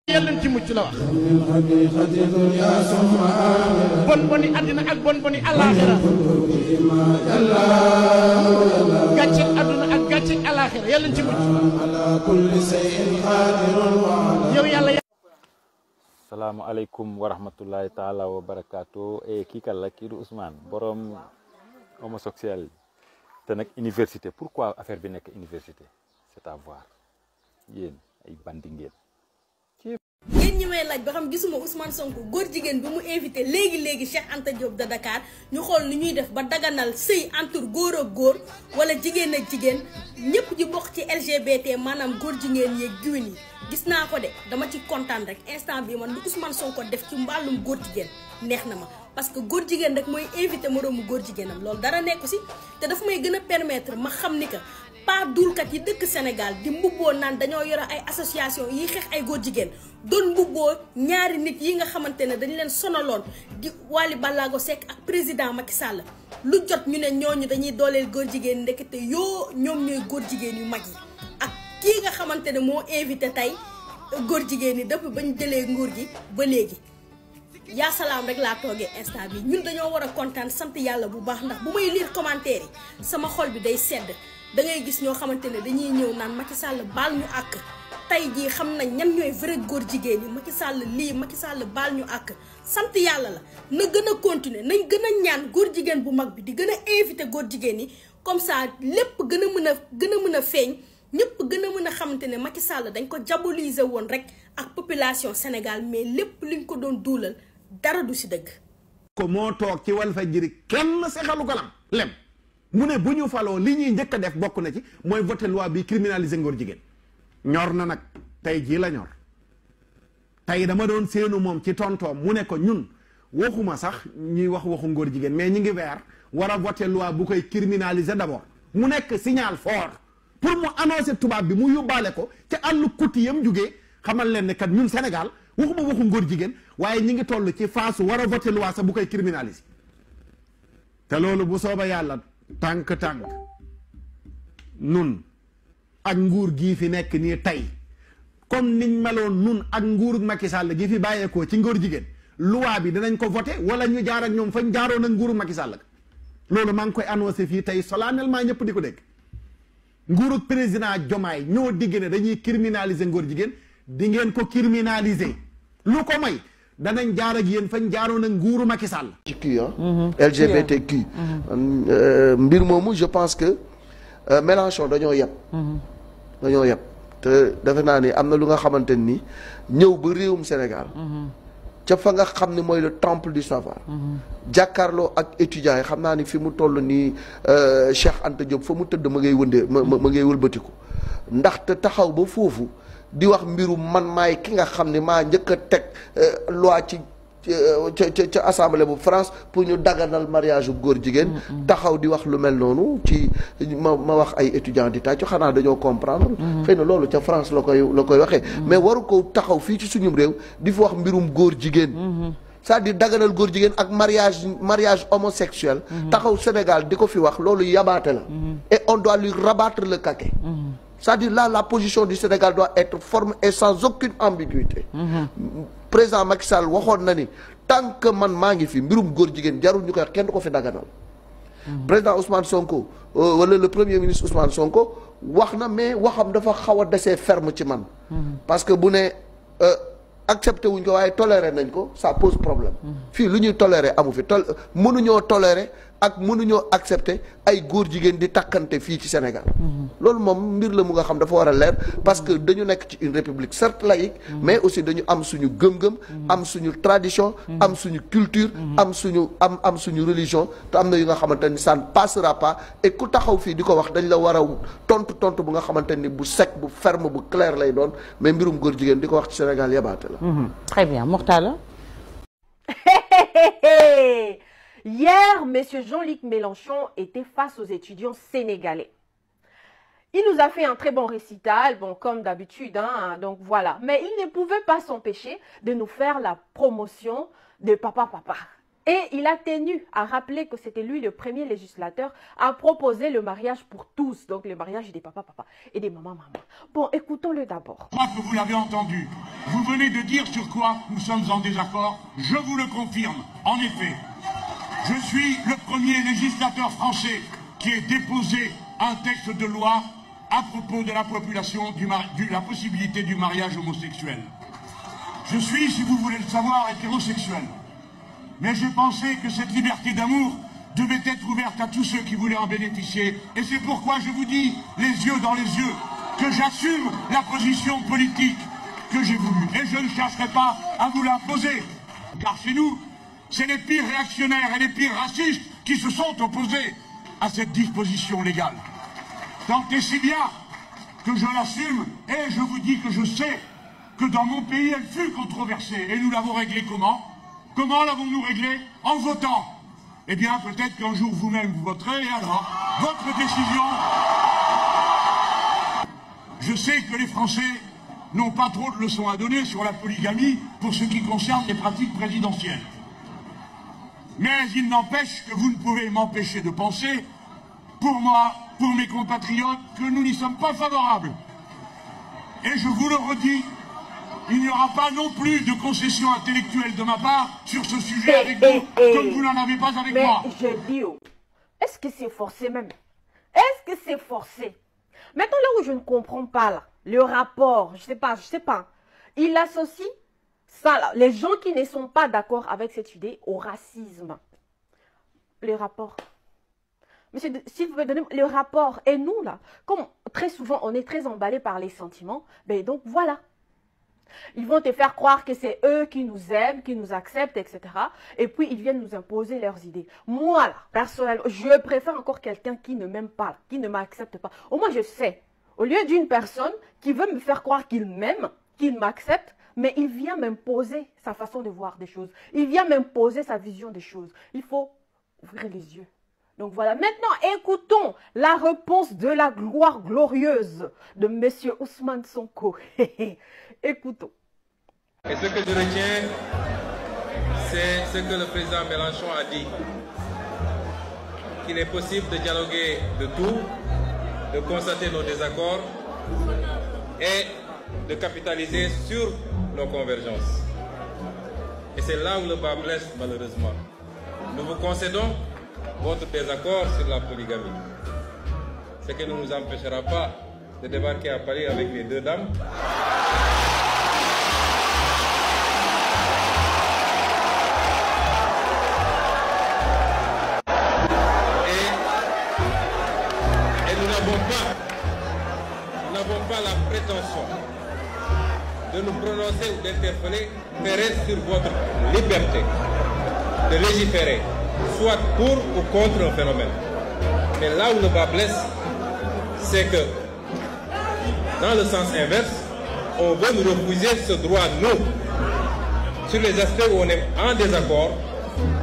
yàlla ci mucc la wax bon boni àddina ak bon boni àllaaxira gàcce àdduna ak gàcce àllaaxira yàlla ci mucc yow yàlla. Assalamu alaikum wa rahmatullahi taala wa barakatuh. E kii kan la kii du Ousmane borom homosexuel te nag université. Pourquoi affaire bi nekk université? C'est à voir. Yéen ay bandi ngeen. yéen ñi may laaj ba xam gisuma Ousmane Sonko góor jigéen bi mu invité léegi Cheikh Anta Diop de Dakar ñu xool ni ñuy def ba daganal sëy entre góor ak góor wala jigéen ak jigéen ñëpp ji bokk ci LGBT maanaam góor jigéen yeeg giwin yi gis naa ko de dama ci kontaan rek instant bi man lu Ousmane Sonko def ci mbàllum góor jigéen neex na ma parce que góor jigéen rek mooy invité moroomu góor jigéenam loolu dara nekku si te dafa may gën a permettre ma xam ni que pas dulkat yi dëkk Sénégal di mbubboo naan dañoo yore ay association yi xeex ay góor jigéen doon mbubboo ñaari nit yi nga xamante ne dañu leen sonaloon di Wally Ballago Seck ak président Macky Sall lu jot ñu ne ñooñu dañuy dooleel góor jigéen ndekete yoo ñoom ñooy góor jigéen yu mag yi ak kii nga xamante ne moo invité tey góor jigéen yi depuis bañ jëlee nguur gi ba léegi yaa salaam rek laa toogee instant bi ñun dañoo war a kontaan sant yàlla bu baax ndax bu may lire commentaire yi sama xol bi day sedd da ngay gis ñoo xamante ne dañuy ñëw naan Macky Sall baal ñu àkk tey jii xam nañ ñan ñooy vrai góor jigéen yi Macky Sall lii Macky Sall baal ñu àkk sant yàlla la na gën a continuer nañ gën a ñaan góor jigéen bu mag bi di gën a invité góor jigéen yi comme ça lépp gën a mën a feeñ ñëpp gën a mën a xamante ne Macky Sall dañ ko diaboliser woon rek ak population Sénégal mais lépp liñ ko doon duulal dara du si dëgg. ko moo toog ci Walfadjri kenn sexalu ko lem mu ne bu ñu faloo li ñuy njëkk a def bokk na ci mooy voté loi bi criminaliser ngóor jigéen ñor na nag tey jii la ñor tey dama doon séenu moom ci tontoom mu ne ko ñun waxuma sax ñuy waxu ngóor jigéen mais ñi ngi weer war a voté loi bu koy criminaliser d'abord mu nekk signal fort pour mu annoncer tubaab bi mu yóbbaale ko ca àllu kuti yam jugee xamal leen ne kat ñun Sénégal waxuma waxu ngóor jigéen waaye ñi ngi toll ci phase war a voté loi sax bu koy criminaliser te loolu bu sooba yàlla tànk nun ak nguur gii fi nekk nii tey comme niñ meloon nun ak nguur Macky Sall gi fi bàyyeekoo ci ngóor jigéen loi bi dinañ ko voté wala ñu jaar ak ñoom fañ jaaroon ak nguuru Macky Sall loolu maa ngi koy annoncé fii tey solennellement ñëpp di ko dégg nguuru président Diomaye ñoo digg ne dañuy criminaliser ngóor jigéen di ngeen ko criminaliser lu ko may danañ jaar ak yéen fañ jaaroon ak nguuru Macky Sall. LGBTQ. mbir moomu je pense que Mélenchon dañoo yeb. dañoo yeb te defe naa ni am na lu nga xamante ni ñëw ba réewum Sénégal. ca fa nga xam ne mooy le temple du savoir. jàkkaarloo ak étudiants yi xam naa ni fi mu toll nii Cheikh Anta Diop fa mu tëdd ma ngay wëndee ma ngay wëlbatiku ndaxte taxaw ba foofu. di wax mbiru man maay ki nga xam ne maa njëkk a teg loi ci ca assemblée bu France pour ñu daganal mariage góor jigéen taxaw di wax lu mel noonu ci ma wax ay étudiants di tàccu xanaa dañoo comprendre xëy na loolu ca France la koy waxee mais waru ko taxaw fii ci suñu réew di fi wax mbirum góor jigéen c'est-à-dire daganal góor jigéen ak mariage homosexuel taxaw Sénégal di ko fi wax loolu yabaate la et on doit lui rabattre le caquet. C'est-à-dire là, la position du Sénégal doit être ferme et sans aucune ambiguïté. Président Macky Sall waxoon na ni tant que man maa ngi fi mbirum góor jigéen jarul ñu koy wax kenn du ko fi daganal. Président Ousmane Sonko wala le premier ministre Ousmane Sonko wax na mais waxam dafa xaw a desee ferme ci man. parce que bu ne accepté wuñ ko waaye toléré nañ ko ça pose problème. fii lu ñuy toléré amu fi mënuñoo toléré ak mënuñoo accepté ay góor jigéen di takkante fii ci Sénégal. loolu moom mbir la mu nga xam dafa war a leer parce que dañu nekk ci une république certes laïque. mais aussi dañu am suñu gëm-gëm. am suñu tradition. am suñu culture. am suñu religion te am na yu nga xamante ni ça ne passera pas et ku taxaw fii di ko wax dañ la war a tontu bu nga xamante ni bu sec bu ferme bu clair lay doon mais mbirum góor jigéen di ko wax ci Sénégal yabaate la. Très bien, Mortala. Hier, M. Jean-Luc Mélenchon était face aux étudiants sénégalais. Il nous a fait un très bon récital, bon, comme d'habitude, hein, donc voilà. Mais il ne pouvait pas s'empêcher de nous faire la promotion de Papa Papa. Et il a tenu à rappeler que c'était lui le premier législateur à proposer le mariage pour tous. Donc le mariage des papas et des mamans. Bon, écoutons-le d'abord. Je crois que vous l'avez entendu. Vous venez de dire sur quoi nous sommes en désaccord. Je vous le confirme. En effet, je suis le premier législateur français qui ait déposé un texte de loi à propos de la population la possibilité du mariage homosexuel. Je suis, si vous voulez le savoir, hétérosexuel. Mais j'ai pensé que cette liberté d'amour devait être ouverte à tous ceux qui voulaient en bénéficier. Et c'est pourquoi je vous dis, les yeux dans les yeux, que j'assume la position politique que j'ai voulu. Et je ne chercherai pas à vous l'imposer. Car chez nous, c'est les pires réactionnaires et les pires racistes qui se sont opposés à cette disposition légale. Tant et si bien que je l'assume, et je vous dis que je sais que dans mon pays, elle fut controversée. Et nous l'avons réglée comment? Comment l'avons-nous réglée? En votant. Eh bien, peut-être qu'un jour vous-même vous voterez, et alors, votre décision... Je sais que les Français n'ont pas trop de leçons à donner sur la polygamie pour ce qui concerne les pratiques présidentielles. Mais il n'empêche que vous ne pouvez m'empêcher de penser, pour moi, pour mes compatriotes, que nous n'y sommes pas favorables. Et je vous le redis, il n'y aura pas non plus de concession intellectuelle de ma part sur ce sujet avec vous, comme vous n'en avez pas avec moi. Mais je dis, est-ce que c'est forcé même? Est-ce que c'est forcé? Maintenant, là où je ne comprends pas, là, le rapport, je sais pas, il associe ça, là, les gens qui ne sont pas d'accord avec cette idée au racisme. Le rapport. Monsieur, s'il vous plaît, donnez le rapport. Et nous, là, comme très souvent, on est très emballés par les sentiments, ben donc voilà. Ils vont te faire croire que c'est eux qui nous aiment, qui nous acceptent, etc. Et puis, ils viennent nous imposer leurs idées. Moi, là, personnellement, je préfère encore quelqu'un qui ne m'aime pas, qui ne m'accepte pas. Au moins, je sais. Au lieu d'une personne qui veut me faire croire qu'il m'aime, qu'il m'accepte, mais il vient m'imposer sa façon de voir des choses. Il vient m'imposer sa vision des choses. Il faut ouvrir les yeux. Donc voilà, maintenant écoutons la réponse de la gloire glorieuse de M. Ousmane Sonko. Écoutons. Et ce que je retiens, c'est ce que le président Mélenchon a dit. Qu'il est possible de dialoguer de tout, de constater nos désaccords et de capitaliser sur nos convergences. Et c'est là où le bas blesse malheureusement. Nous vous concédons votre désaccord sur la polygamie. Ce qui ne nous empêchera pas de débarquer à Paris avec les deux dames. Et nous n'avons pas la prétention de nous prononcer ou d'interpeller, mais sur votre liberté de légiférer, soit pour ou contre un phénomène. Mais là où le bas blesse, c'est que, dans le sens inverse, on veut nous refuser ce droit, nous, sur les aspects où on est en désaccord,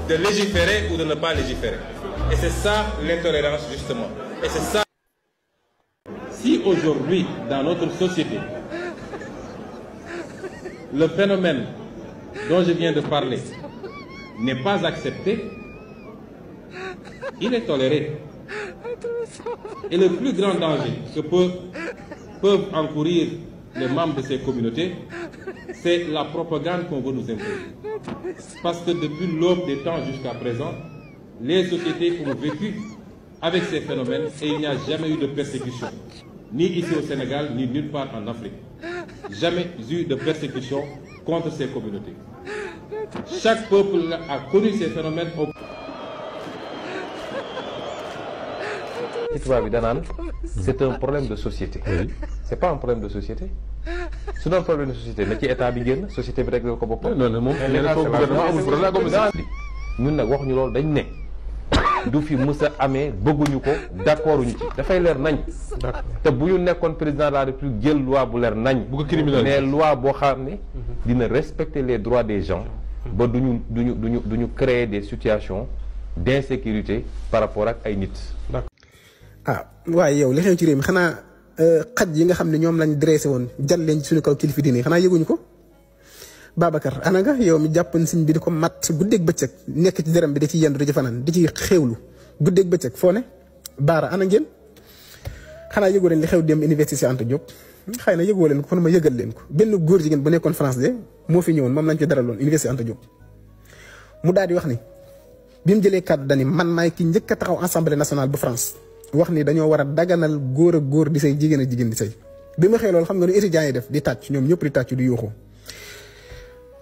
de légiférer ou de ne pas légiférer. Et c'est ça l'intolérance, justement. Et c'est ça. Si aujourd'hui, dans notre société, le phénomène dont je viens de parler n'est pas accepté, il est toléré. Et le plus grand danger que peuvent encourir les membres de ces communautés, c'est la propagande qu'on veut nous imposer. Parce que depuis l'aube des temps jusqu'à présent, les sociétés ont vécu avec ces phénomènes et il n'y a jamais eu de persécution, ni ici au Sénégal, ni nulle part en Afrique. Jamais eu de persécution contre ces communautés. Chaque peuple a connu ces phénomènes. C'est un problème de société. C'est pas un problème de société. C'est un problème de société. Mais qui est à Biguen, société bi rek ko bokk. Non non moom ñun nag waxuñu loolu dañ ne du fi mësa amee bëgguñu ko d'accorduñu ci dafay leer nañ. te bu ñu nekkoon président de la République jël loi bu leer nañ. bu ko criminaliser mais loi boo xam ne dina respecter les droits des gens. ba duñu créer des situations d'insécurité par rapport ak ay nit. ah waaye yow li xew ci réew mi xanaa xaj yi nga xam ne ñoom lañ dressé woon jal leen ci suñu kaw kilifa diine xanaa yëguñu ko Babacar ana nga yow mi jàppoon sëñ bi di ko mat guddeeg bëccëg nekk ci dërëm bi di ci yendu di ci fanaan di ci xéewlu guddeeg bëccëg foo ne Baara ana ngeen xanaa yëgoo leen li xew dem université Cheikh Anta Diop xëy na yëgoo leen ko kon ma yëgal leen ko benn góor jigéen bu nekkoon France de moo fi ñëwoon moom lañ ci daraloon université Anta Diop mu daal di wax ni bi mu jëlee kàddu dani man maay ki njëkk a taxaw assemblée nationale bu France wax ni dañoo war a daganal góor ak góor di say jigéen ak jigéen di say bi ma xëy loolu xam nga ni étudiants yi def di tàcc ñoom ñëpp di tàcc di yuuxu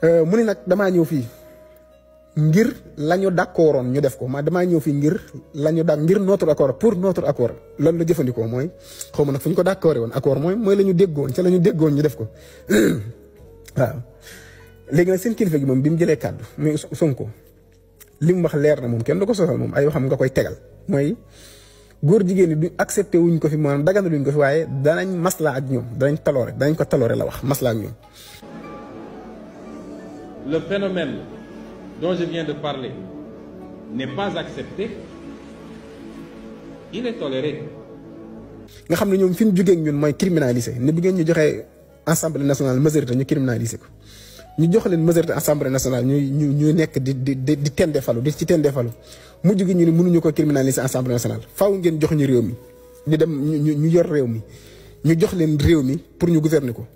mu ni nag damaa ñëw fii ngir la ñu d'accordoon ñu def ko damaa ñëw fii ngir la ñu ngir notre accord pour notre accord loolu la jëfandikoo mooy xaw ma nag fu ñu ko d'accordé woon accord mooy la ñu déggoon ca la ñu déggoon ñu def ko waaw. léegi nag seen kilifa gi moom bi mu jëlee kàddu muy Sonko li mu wax leer na moom kenn du ko sosal moom ay waxam nga koy tegal mooy góor jigéen ñi du accepté wuñ ko fi maanaam dagana luñ ko fi waaye danañ maslaa ak ñoom danañ ko taloore la wax maslaa ak ñoom. Le phénomène dont je viens de parler n'est pas accepté, il est toléré. nga xam ne ñoom fi ñu jógee ak ñun mooy criminaliser ne bu ngeen ñu joxee assemblée nationale majorité ñu criminaliser ko ñu jox leen majorité assemblée nationale ñu nekk di tende falu di ci tende falu mujj gi ñu ne mënuñu ko criminaliser assemblée nationale faaw ngeen jox ñu réew mi ñu dem ñu yor réew mi ñu jox leen réew mi pour ñu gouverner ko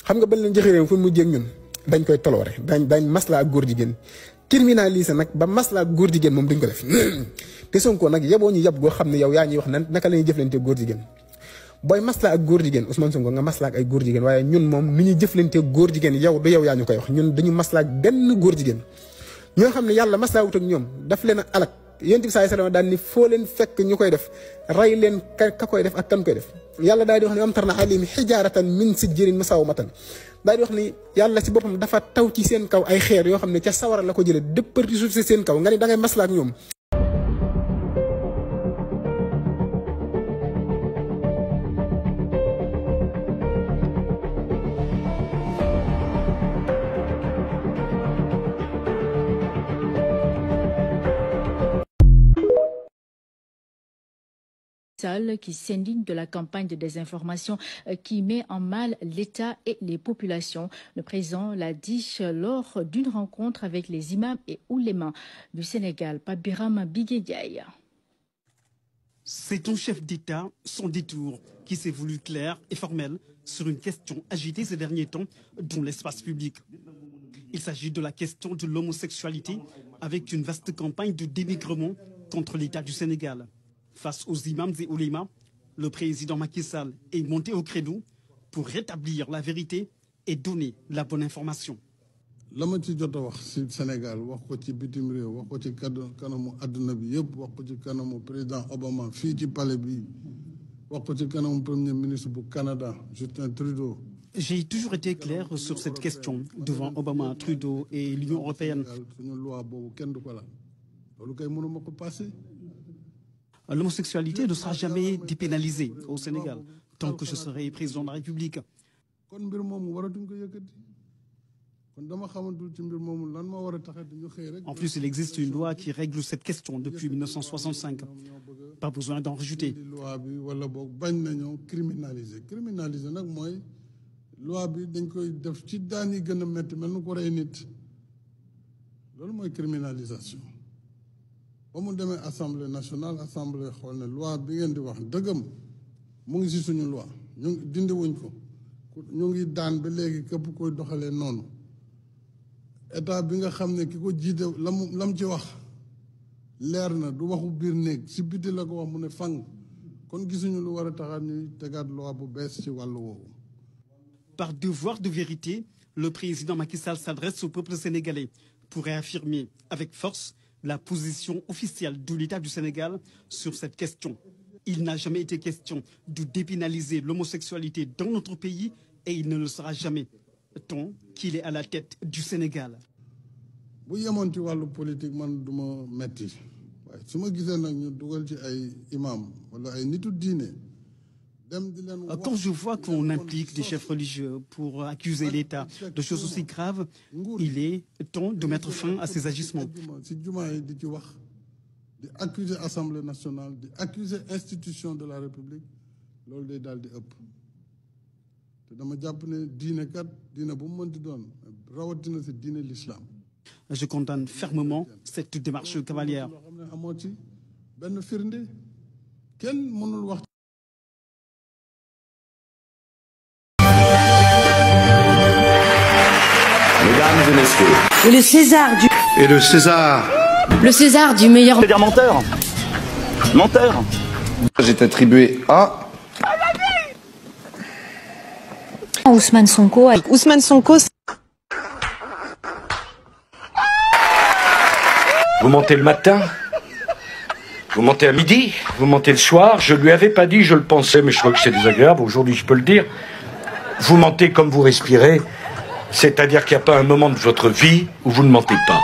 xam nga bañ leen joxe réew mi fu mu mujjee ak ñun dañ koy toloore dañ maslaa ak góor jigéen criminaliser nag ba maslaa ak góor jigéen moom duñ ko def te Sonko nag yeboo ñu yab goo xam ne yow yaa ñuy wax naka la ñuy jëflante góor jigéen booy maslaa ak góor jigéen Ousmane Sonko nga maslaa ak ay góor jigéen waaye ñun moom ni ñuy jëflante góor jigéen yow du yow yaa ñu koy wax ñun dañu maslaa ak benn góor jigéen ñoo xam ne yàlla maslaa wut ak ñoom daf leen a alak yonent bi sallallahu alayhi wasallam daal ni foo leen fekk ñu koy def rey leen ka koy def ak kan koy def yàlla daal di wax ne amtarna alayhim hijaratan min sijjirin musawmatan daal di wax ni yàlla ci boppam dafa taw ci seen kaw ay xeer yoo xam ne ca sawara la ko jëlee dëppati suuf si seen kaw nga ni da ngay maslaa ak ñoom. qui s'indigne de la campagne de désinformation qui met en mal l'État et les populations. Le président l'a dit lors d'une rencontre avec les imams et oulémas du Sénégal. Pape Birame Bigué-Ndiaye. C'est un chef d'État sans détour qui s'est voulu clair et formel sur une question agitée ces derniers temps dans l'espace public. Il s'agit de la question de l'homosexualité avec une vaste campagne de dénigrement contre l'État du Sénégal. Face aux imams et oulémas, le président Macky Sall est monté au credo pour rétablir la vérité et donner la bonne information. la ma ci jot a wax ci Sénégal wax ko ci bitim réew wax ko ci kanamu àdduna bi yëpp wax ko ci kanamu président Obama fii ci palais bi wax ko ci kanamu premier ministre bu Canada Justin Trudeau. J'ai toujours été clair sur cette question devant Obama, Trudeau et l'Union européenne. suñu loi boobu kenn du ko laal loolu kay mënuma ko passé. L'homosexualité ne sera jamais dépénalisée au Sénégal tant que je serai président de la République. kon mbir moomu waratuñ ko yëkkati. En plus, il existe une loi qui règle cette question depuis 1965. Pas besoin d'en rajouter. Assemblée nationale, assemblée loi bi ngeen di wax dëggam mu ngi ci suñu loi ñu dindi wuñ ko ñu ngi daan ba léegi képp koy doxalee noonu. état bi nga xam ne ki ko jiite lam ci wax leer na du waxu biir néeg si biti la ko wax mu ne fang kon gisuñu lu war a taxaat ñuy tegaat loi bu bees ci wàllu woowu. Par devoir de vérité, le président Macky Sall s'adresse au peuple sénégalais pour réaffirmer avec force la position officielle de l'État du Sénégal sur cette question. Il n'a jamais été question de dépénaliser l'homosexualité dans notre pays et il ne le sera jamais. Tant qu'il est à la tête du Sénégal. bu yemoon ci wàllu politique man du ma metti waaye su ma gisee nag ñu dugal ci ay imam wala ay nitu diine dem di leen. Quand je vois qu'on implique des chefs religieux pour accuser l'État de choses aussi graves, il est temps de mettre fin à ces agissements. si jumaa yi di ci wax di accuser Assemblée nationale di accuser institution de la République loolu day daal di ëpp. dama jàpp ne diine kat diine bu mu mënti doon rawatina si diine l'islam. Je condamne fermement cette démarche cavalière. amoo ci benn firnde kenn mënul wax. Mesdames et messieurs. Et le César du... Et le César. Le César du meilleur... C'est-à-dire menteur. Menteur. J'ai attribué à... Ousmane Sonko. Ousmane Sonko... Vous mentez le matin, vous mentez à midi, vous mentez le soir. Je lui avais pas dit, je le pensais, mais je crois que c'est désagréable. Aujourd'hui, je peux le dire. Vous mentez comme vous respirez, c'est-à-dire qu'il n'y a pas un moment de votre vie où vous ne mentez pas.